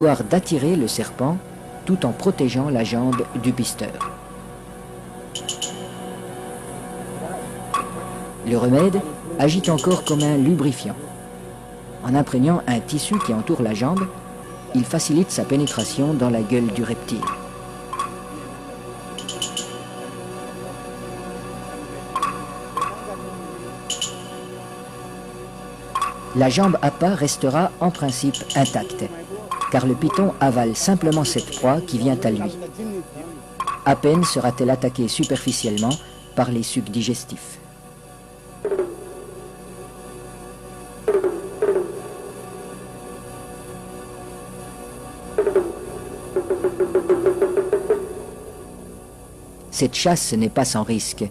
pouvoir d'attirer le serpent tout en protégeant la jambe du pisteur. Le remède agit encore comme un lubrifiant. En imprégnant un tissu qui entoure la jambe, il facilite sa pénétration dans la gueule du reptile. La jambe à pas restera en principe intacte, car le python avale simplement cette proie qui vient à lui. À peine sera-t-elle attaquée superficiellement par les sucs digestifs. Cette chasse n'est pas sans risque.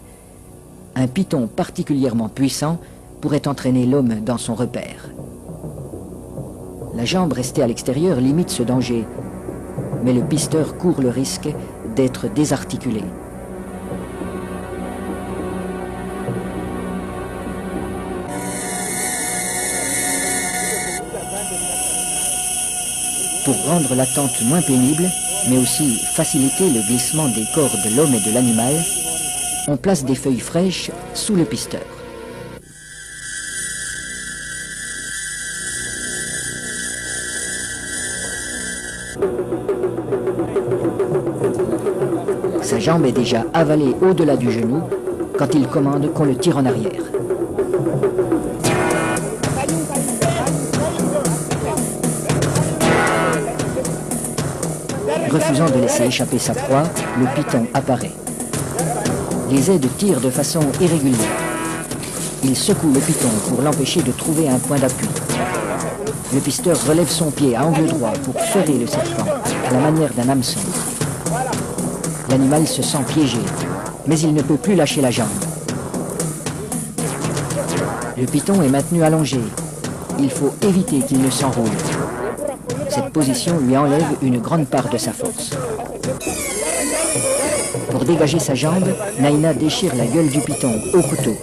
Un python particulièrement puissant pourrait entraîner l'homme dans son repère. La jambe restée à l'extérieur limite ce danger, mais le pisteur court le risque d'être désarticulé. Pour rendre l'attente moins pénible, mais aussi faciliter le glissement des corps de l'homme et de l'animal, on place des feuilles fraîches sous le pisteur. Sa jambe est déjà avalée au-delà du genou quand il commande qu'on le tire en arrière. Refusant de laisser échapper sa proie, le python apparaît. Les aides tirent de façon irrégulière. Il secoue le python pour l'empêcher de trouver un point d'appui. Le pisteur relève son pied à angle droit pour ferrer le serpent, à la manière d'un hameçon. L'animal se sent piégé, mais il ne peut plus lâcher la jambe. Le python est maintenu allongé. Il faut éviter qu'il ne s'enroule. Cette position lui enlève une grande part de sa force. Pour dégager sa jambe, Naina déchire la gueule du python au couteau.